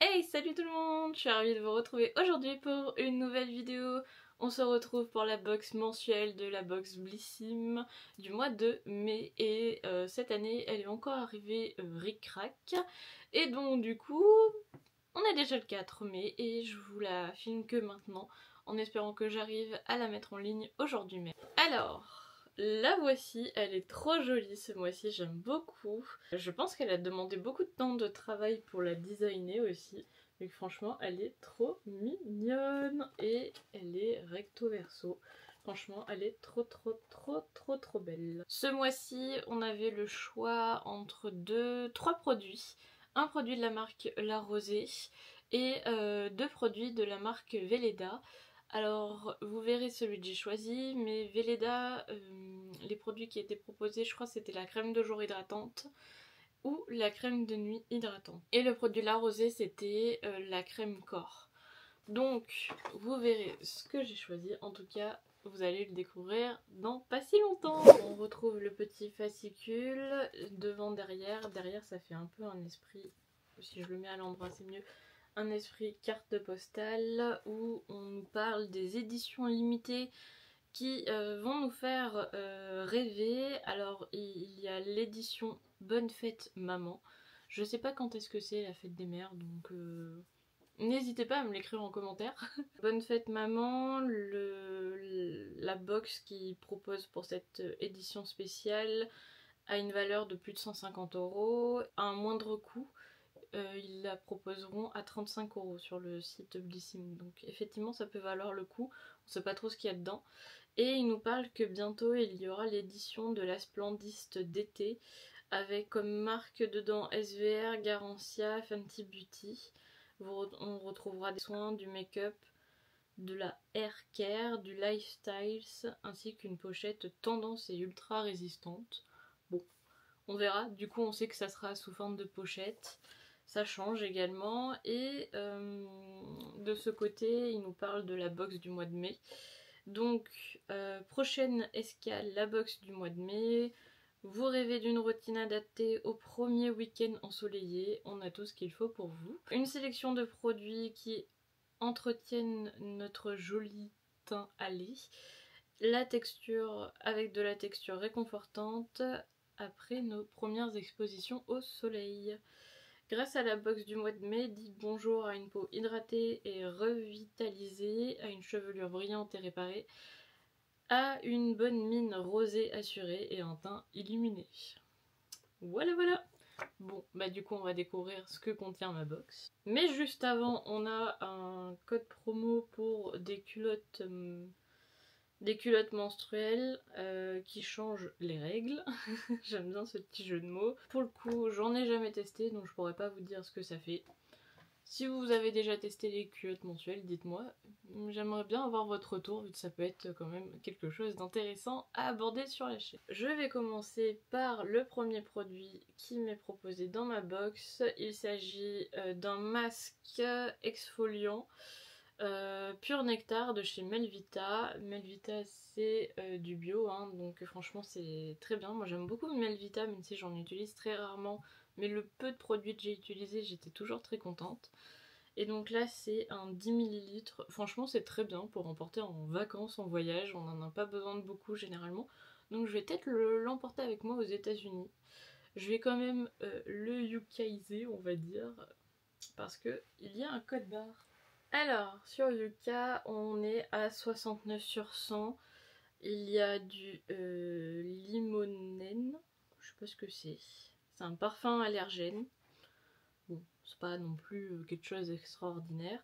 Hey, salut tout le monde! Je suis ravie de vous retrouver aujourd'hui pour une nouvelle vidéo. On se retrouve pour la box mensuelle de la box Blissim du mois de mai et cette année elle est encore arrivée ric-rac. Et donc du coup, on est déjà le 4 mai et je vous la filme que maintenant en espérant que j'arrive à la mettre en ligne aujourd'hui même. Alors... la voici, elle est trop jolie ce mois-ci, j'aime beaucoup. Je pense qu'elle a demandé beaucoup de temps de travail pour la designer aussi. Mais franchement, elle est trop mignonne. Et elle est recto verso. Franchement, elle est trop belle. Ce mois-ci, on avait le choix entre trois produits. Un produit de la marque La Rosée et deux produits de la marque Velleda. Alors vous verrez celui que j'ai choisi, mais Velleda, les produits qui étaient proposés, je crois c'était la crème de jour hydratante ou la crème de nuit hydratante. Et le produit La Rosée c'était la crème corps. Donc vous verrez ce que j'ai choisi, en tout cas vous allez le découvrir dans pas si longtemps. On retrouve le petit fascicule, devant, derrière. Derrière ça fait un peu un esprit, si je le mets à l'endroit c'est mieux, un esprit carte postale où on nous parle des éditions limitées qui vont nous faire rêver. Alors il y a l'édition Bonne Fête Maman. Je sais pas quand est-ce que c'est la fête des mères, donc n'hésitez pas à me l'écrire en commentaire. Bonne Fête Maman, la box qui propose pour cette édition spéciale a une valeur de plus de 150 € à un moindre coût. Ils la proposeront à 35 € sur le site Blissim. Donc effectivement ça peut valoir le coup, on sait pas trop ce qu'il y a dedans. Et ils nous parlent que bientôt il y aura l'édition de la Splendiste d'été avec comme marque dedans SVR, Garancia, Fenty Beauty. On retrouvera des soins, du make-up, de la hair care, du lifestyle ainsi qu'une pochette tendance et ultra résistante. Bon, on verra, du coup on sait que ça sera sous forme de pochette. Ça change également. Et de ce côté, il nous parle de la box du mois de mai. Donc, prochaine escale, la box du mois de mai. Vous rêvez d'une routine adaptée au premier week-end ensoleillé. On a tout ce qu'il faut pour vous. Une sélection de produits qui entretiennent notre joli teint hâlé. La texture avec de la texture réconfortante après nos premières expositions au soleil. Grâce à la box du mois de mai, dites bonjour à une peau hydratée et revitalisée, à une chevelure brillante et réparée, à une bonne mine rosée assurée et un teint illuminé. Voilà voilà. Bon, bah du coup on va découvrir ce que contient ma box. Mais juste avant, on a un code promo pour des culottes menstruelles qui changent les règles. J'aime bien ce petit jeu de mots. Pour le coup, j'en ai jamais testé, donc je pourrais pas vous dire ce que ça fait. Si vous avez déjà testé les culottes mensuelles, dites-moi. J'aimerais bien avoir votre retour, vu que ça peut être quand même quelque chose d'intéressant à aborder sur la chaîne. Je vais commencer par le premier produit qui m'est proposé dans ma box. Il s'agit d'un masque exfoliant Pur Nectar de chez Melvita. Melvita c'est du bio, hein, donc franchement c'est très bien. Moi j'aime beaucoup Melvita, même si j'en utilise très rarement, mais le peu de produits que j'ai utilisé j'étais toujours très contente. Et donc là c'est un 10 ml, franchement c'est très bien pour emporter en vacances, en voyage, on n'en a pas besoin de beaucoup généralement. Donc je vais peut-être l'emporter avec moi aux États-Unis. Je vais quand même le ukaiser on va dire, parce que il y a un code barre. Alors, sur Yuka, on est à 69 sur 100. Il y a du limonène. Je sais pas ce que c'est. C'est un parfum allergène. Bon, c'est pas non plus quelque chose d'extraordinaire.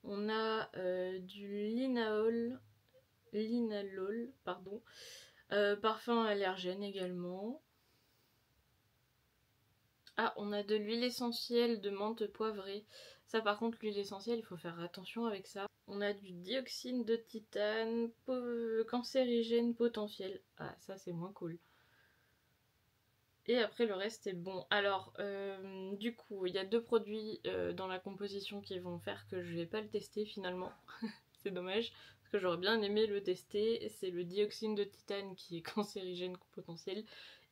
On a du linalol, pardon. Parfum allergène également. Ah, on a de l'huile essentielle de menthe poivrée. Ça par contre, l'huile essentielle, il faut faire attention avec ça. On a du dioxyde de titane, cancérigène potentiel. Ah, ça c'est moins cool. Et après le reste est bon. Alors, du coup, il y a deux produits dans la composition qui vont faire que je vais pas le tester finalement. C'est dommage, parce que j'aurais bien aimé le tester. C'est le dioxyde de titane qui est cancérigène potentiel.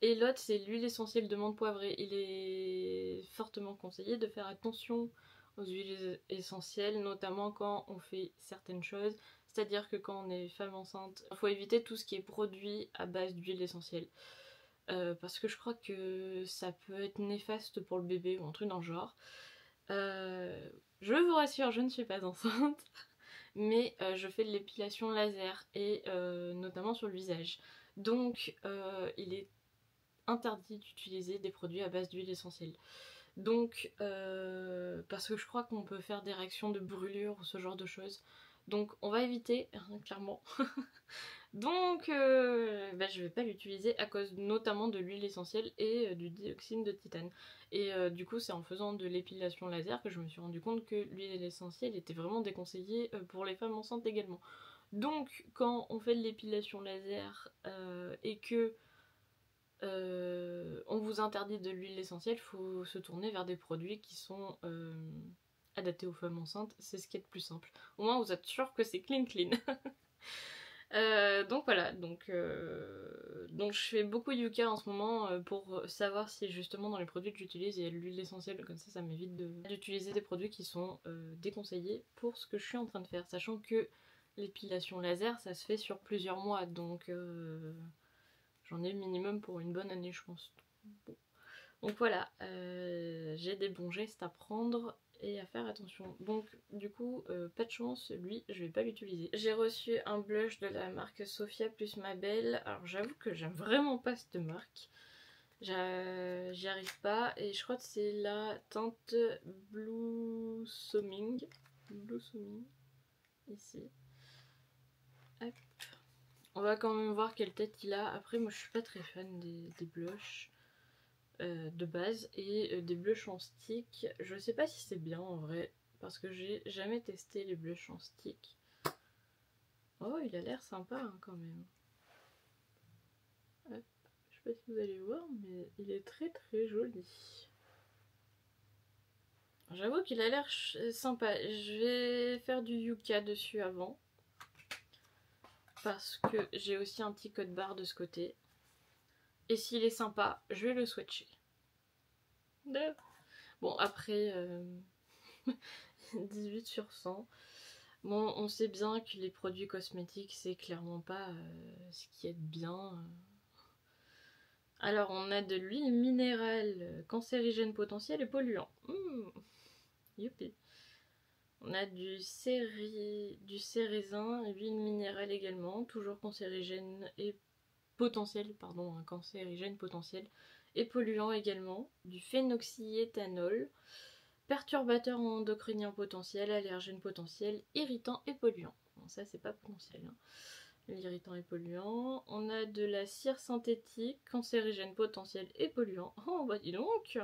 Et l'autre c'est l'huile essentielle de menthe poivrée. Il est fortement conseillé de faire attention aux huiles essentielles, notamment quand on fait certaines choses. C'est-à-dire que quand on est femme enceinte, il faut éviter tout ce qui est produit à base d'huile essentielle. Parce que je crois que ça peut être néfaste pour le bébé ou un truc dans le genre. Je vous rassure, je ne suis pas enceinte, mais je fais de l'épilation laser et notamment sur le visage. Donc il est interdit d'utiliser des produits à base d'huile essentielle. Donc parce que je crois qu'on peut faire des réactions de brûlure ou ce genre de choses. Donc on va éviter, hein, clairement. Donc je vais pas l'utiliser à cause notamment de l'huile essentielle et du dioxyde de titane. Et du coup c'est en faisant de l'épilation laser que je me suis rendu compte que l'huile essentielle était vraiment déconseillée pour les femmes enceintes également. Donc quand on fait de l'épilation laser et que on vous interdit de l'huile essentielle, il faut se tourner vers des produits qui sont adaptés aux femmes enceintes, c'est ce qui est le plus simple. Au moins vous êtes sûr que c'est clean. Donc voilà, donc je fais beaucoup yucca en ce moment pour savoir si justement dans les produits que j'utilise il y a de l'huile essentielle, comme ça m'évite d'utiliser des produits qui sont déconseillés pour ce que je suis en train de faire, sachant que l'épilation laser ça se fait sur plusieurs mois, donc j'en ai le minimum pour une bonne année je pense. Bon. Donc voilà, j'ai des bons gestes à prendre et à faire attention. Donc du coup, pas de chance, lui, je vais pas l'utiliser. J'ai reçu un blush de la marque Sophia plus Mabel. Alors j'avoue que j'aime vraiment pas cette marque. J'y arrive pas et je crois que c'est la teinte Blossoming. Blossoming, ici. Hop. On va quand même voir quelle tête il a. Après moi je suis pas très fan des blushs. De base et des blushs en stick. Je sais pas si c'est bien en vrai parce que j'ai jamais testé les blushs en stick. Oh il a l'air sympa hein, quand même. Hop. Je sais pas si vous allez voir mais il est très très joli. J'avoue qu'il a l'air sympa. Je vais faire du yucca dessus avant parce que j'ai aussi un petit code barre de ce côté. Et s'il est sympa, je vais le swatcher. Bon après 18 sur 100. Bon, on sait bien que les produits cosmétiques, c'est clairement pas ce qui est bien. Alors, on a de l'huile minérale cancérigène potentielle et polluant. Youpi. On a du cérésin, huile minérale également, toujours cancérigène et potentiel, pardon, un cancérigène potentiel et polluant également. Du phénoxyéthanol, perturbateur endocrinien potentiel, allergène potentiel, irritant et polluant. Bon, ça c'est pas potentiel, hein. L'irritant et polluant. On a de la cire synthétique, cancérigène potentiel et polluant. Oh bah dis donc.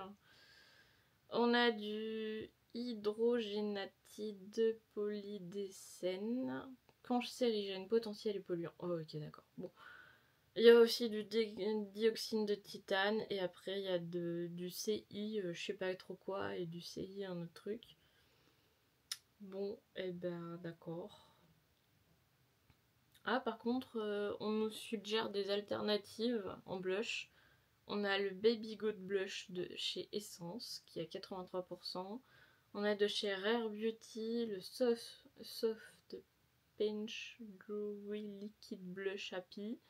On a du hydrogénatide polydécène, cancérigène potentiel et polluant. Oh ok d'accord. Bon. Il y a aussi du dioxyde de titane et après il y a du CI, je sais pas trop quoi, et du CI un autre truc. Bon, et ben d'accord. Ah par contre, on nous suggère des alternatives en blush. On a le Baby Goat Blush de chez Essence qui a 83%. On a de chez Rare Beauty le Soft Pinch Dewy Liquid Blush Happy.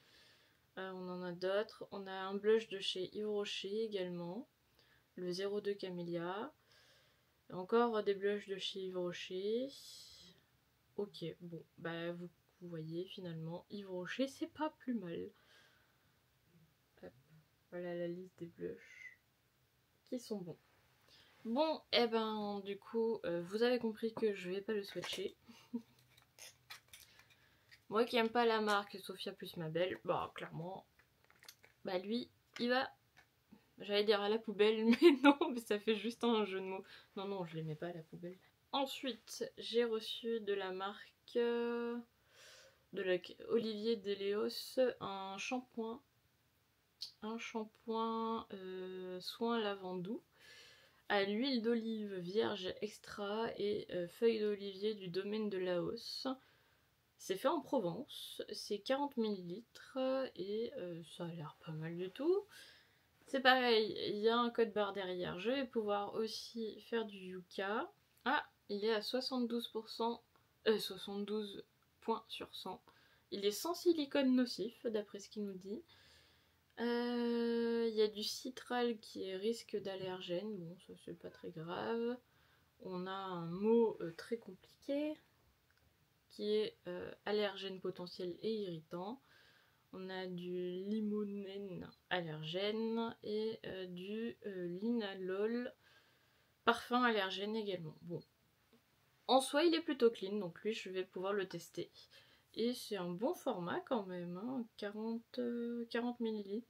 On en a d'autres. On a un blush de chez Yves Rocher également, le 02 Camellia. Encore des blushs de chez Yves Rocher. Ok, bon, bah vous voyez finalement, Yves Rocher c'est pas plus mal. Hop, voilà la liste des blushs qui sont bons. Bon, et ben du coup, vous avez compris que je vais pas le swatcher. Moi qui aime pas la marque Sophia plus Mabel, bah clairement, bah lui, il va, j'allais dire à la poubelle, mais non, mais ça fait juste un jeu de mots. Non, non, je les mets pas à la poubelle. Ensuite, j'ai reçu de la marque Olivier Déléos un shampoing soin lavandou à l'huile d'olive vierge extra et feuilles d'olivier du domaine de Laos. C'est fait en Provence, c'est 40 ml et ça a l'air pas mal du tout. C'est pareil, il y a un code barre derrière. Je vais pouvoir aussi faire du yucca. Ah, il est à 72%, 72 points sur 100. Il est sans silicone nocif, d'après ce qu'il nous dit. Il y a du citral qui est risque d'allergène, bon ça c'est pas très grave. On a un mot très compliqué qui est allergène potentiel et irritant. On a du limonène allergène et du linalol parfum allergène également. Bon, en soi il est plutôt clean, donc lui je vais pouvoir le tester. Et c'est un bon format quand même, hein, 40 ml.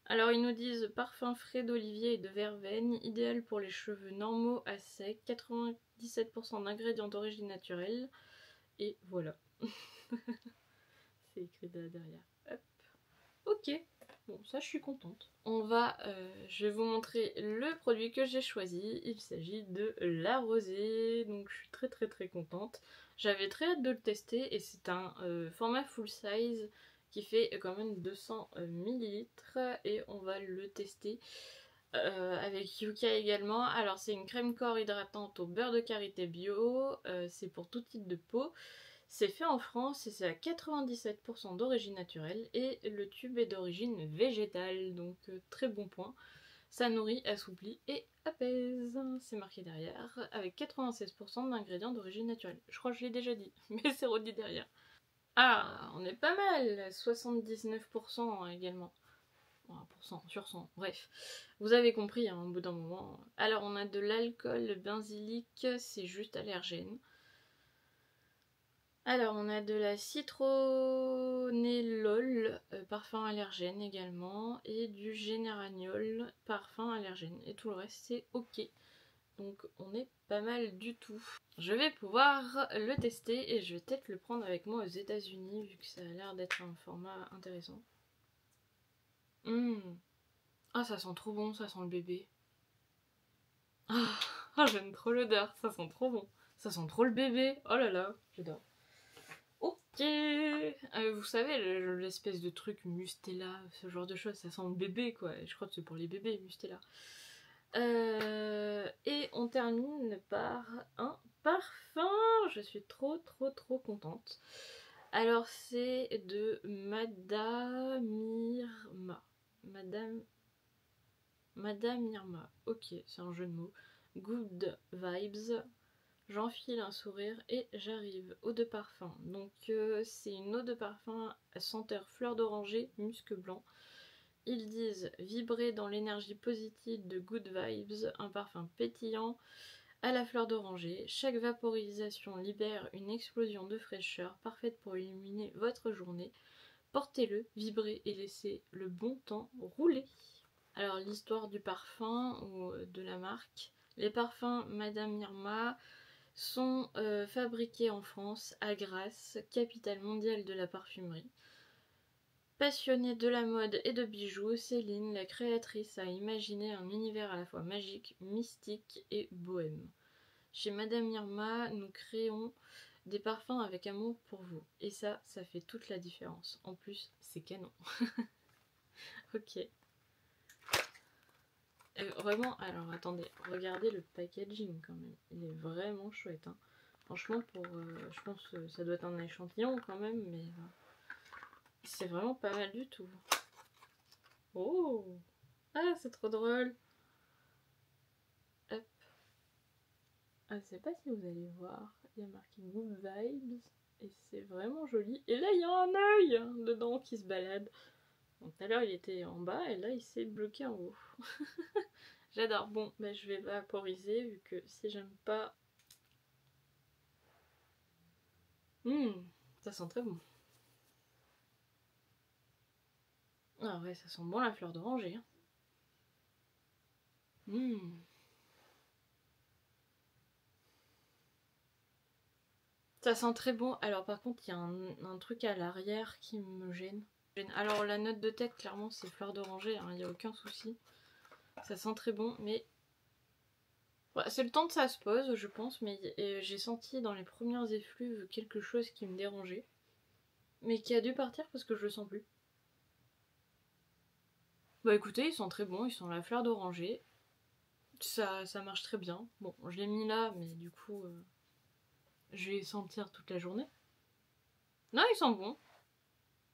Alors ils nous disent parfum frais d'olivier et de verveine, idéal pour les cheveux normaux à sec, 97% d'ingrédients d'origine naturelle. Et voilà. C'est écrit là derrière. Hop. Ok. Bon, ça je suis contente. Je vais vous montrer le produit que j'ai choisi. Il s'agit de la rosée. Donc je suis très contente. J'avais très hâte de le tester et c'est un format full size qui fait quand même 200 ml et on va le tester avec Yuka également. Alors c'est une crème corps hydratante au beurre de karité bio, c'est pour tout type de peau. C'est fait en France et c'est à 97% d'origine naturelle et le tube est d'origine végétale, donc très bon point. Ça nourrit, assouplit et apaise. C'est marqué derrière, avec 96% d'ingrédients d'origine naturelle. Je crois que je l'ai déjà dit, mais c'est redit derrière. Ah, on est pas mal, 79% également. 1% sur 100, bref. Vous avez compris, hein, au bout d'un moment. Alors, on a de l'alcool benzylique, c'est juste allergène. Alors, on a de la citronellol, parfum allergène également, et du généraniol, parfum allergène. Et tout le reste, c'est ok. Donc, on est pas mal du tout. Je vais pouvoir le tester et je vais peut-être le prendre avec moi aux États-Unis vu que ça a l'air d'être un format intéressant. Ah, ça sent trop bon, ça sent le bébé. Ah, j'aime trop l'odeur, ça sent trop bon. Ça sent trop le bébé, oh là là, j'adore. Ok, vous savez, l'espèce de truc Mustela, ce genre de choses, ça sent le bébé quoi. Je crois que c'est pour les bébés, Mustela. Et on termine par un parfum. Je suis trop contente. Alors c'est de Madame Irma. Madame Irma. Ok, c'est un jeu de mots. Good vibes. J'enfile un sourire et j'arrive. Eau de parfum. Donc c'est une eau de parfum à senteur fleur d'oranger, musc blanc. Ils disent vibrer dans l'énergie positive de Good Vibes, un parfum pétillant à la fleur d'oranger. Chaque vaporisation libère une explosion de fraîcheur parfaite pour illuminer votre journée. Portez-le, vibrez et laissez le bon temps rouler. Alors l'histoire du parfum ou de la marque. Les parfums Madame Irma sont fabriqués en France, à Grasse, capitale mondiale de la parfumerie. Passionnée de la mode et de bijoux, Céline, la créatrice, a imaginé un univers à la fois magique, mystique et bohème. Chez Madame Irma, nous créons des parfums avec amour pour vous. Et ça fait toute la différence. En plus, c'est canon. Ok. Et vraiment, alors attendez, regardez le packaging quand même. Il est vraiment chouette. Hein. Franchement, je pense que ça doit être un échantillon quand même, mais c'est vraiment pas mal du tout. Oh! Ah, c'est trop drôle! Hop. Ah, je sais pas si vous allez voir. Il y a marqué Good Vibes. Et c'est vraiment joli. Et là, il y a un œil dedans qui se balade. Donc tout à l'heure, il était en bas et là, il s'est bloqué en haut. J'adore. Bon, bah, je vais vaporiser vu que si j'aime pas... Ça sent très bon. Ah ouais, ça sent bon la fleur d'oranger. Ça sent très bon. Alors par contre, il y a un truc à l'arrière qui me gêne. Alors la note de tête, clairement, c'est fleur d'oranger. Il n'y a aucun souci. Ça sent très bon, mais... Ouais, c'est le temps que ça se pose, je pense. Mais j'ai senti dans les premières effluves quelque chose qui me dérangeait. Mais qui a dû partir parce que je le sens plus. Bah écoutez, ils sont très bons. Ils sont la fleur d'oranger. Ça marche très bien. Bon, je l'ai mis là, mais du coup, je vais sentir toute la journée. Non, il sent bon.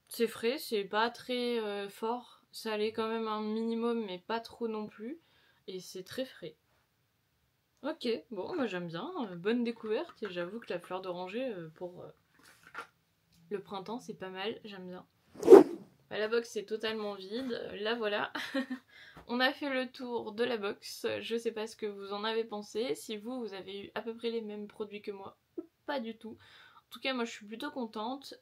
C'est frais, c'est pas très fort. Ça allait quand même un minimum, mais pas trop non plus. Et c'est très frais. Ok, bon, moi j'aime bien. Bonne découverte. Et j'avoue que la fleur d'oranger pour le printemps, c'est pas mal. J'aime bien. Bah, la box est totalement vide. Là voilà. On a fait le tour de la box. Je sais pas ce que vous en avez pensé. Si vous avez eu à peu près les mêmes produits que moi ou pas du tout. En tout cas, moi je suis plutôt contente.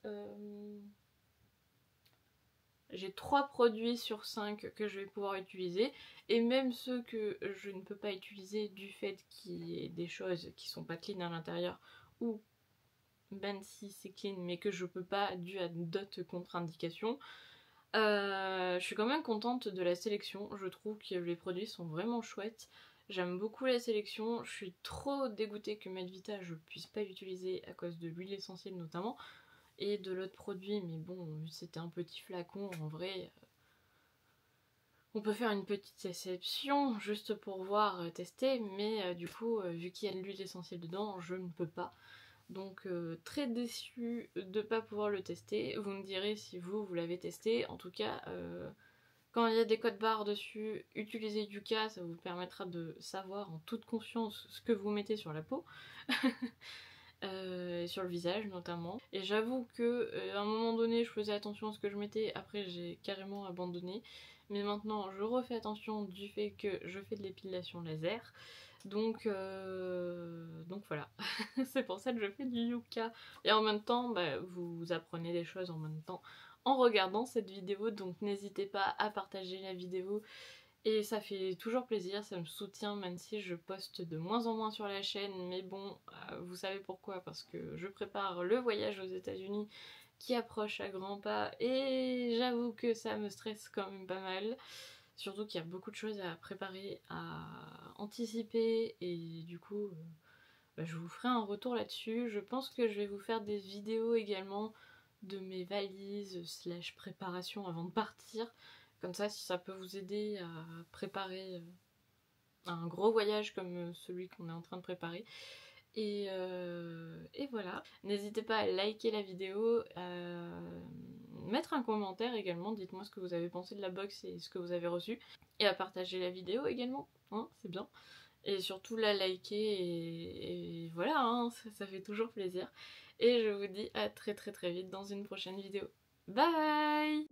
J'ai 3 produits sur 5 que je vais pouvoir utiliser. Et même ceux que je ne peux pas utiliser du fait qu'il y ait des choses qui sont pas clean à l'intérieur. Ou ben si c'est clean mais que je peux pas dû à d'autres contre-indications. Je suis quand même contente de la sélection. Je trouve que les produits sont vraiment chouettes. J'aime beaucoup la sélection. Je suis trop dégoûtée que Medvita je puisse pas l'utiliser à cause de l'huile essentielle notamment. Et de l'autre produit, mais bon, c'était un petit flacon, en vrai, on peut faire une petite exception juste pour voir, tester, mais du coup, vu qu'il y a de l'huile essentielle dedans, je ne peux pas. Donc très déçue de ne pas pouvoir le tester. Vous me direz si vous l'avez testé. En tout cas, quand il y a des codes barres dessus, utilisez Yuka, ça vous permettra de savoir en toute confiance ce que vous mettez sur la peau. Sur le visage notamment. Et j'avoue que à un moment donné je faisais attention à ce que je mettais, après j'ai carrément abandonné. Mais maintenant je refais attention du fait que je fais de l'épilation laser. Donc voilà. C'est pour ça que je fais du Yuka. Et en même temps, bah, vous apprenez des choses en même temps en regardant cette vidéo. Donc n'hésitez pas à partager la vidéo. Et ça fait toujours plaisir, ça me soutient même si je poste de moins en moins sur la chaîne. Mais bon, vous savez pourquoi, parce que je prépare le voyage aux États-Unis qui approche à grands pas. Et j'avoue que ça me stresse quand même pas mal. Surtout qu'il y a beaucoup de choses à préparer, à anticiper. Et du coup, bah, je vous ferai un retour là-dessus. Je pense que je vais vous faire des vidéos également de mes valises / préparation avant de partir. Comme ça, si ça peut vous aider à préparer un gros voyage comme celui qu'on est en train de préparer. Et voilà. N'hésitez pas à liker la vidéo, mettre un commentaire également, dites-moi ce que vous avez pensé de la box et ce que vous avez reçu. Et à partager la vidéo également, hein, c'est bien. Et surtout la liker et voilà, hein, ça fait toujours plaisir. Et je vous dis à très vite dans une prochaine vidéo. Bye!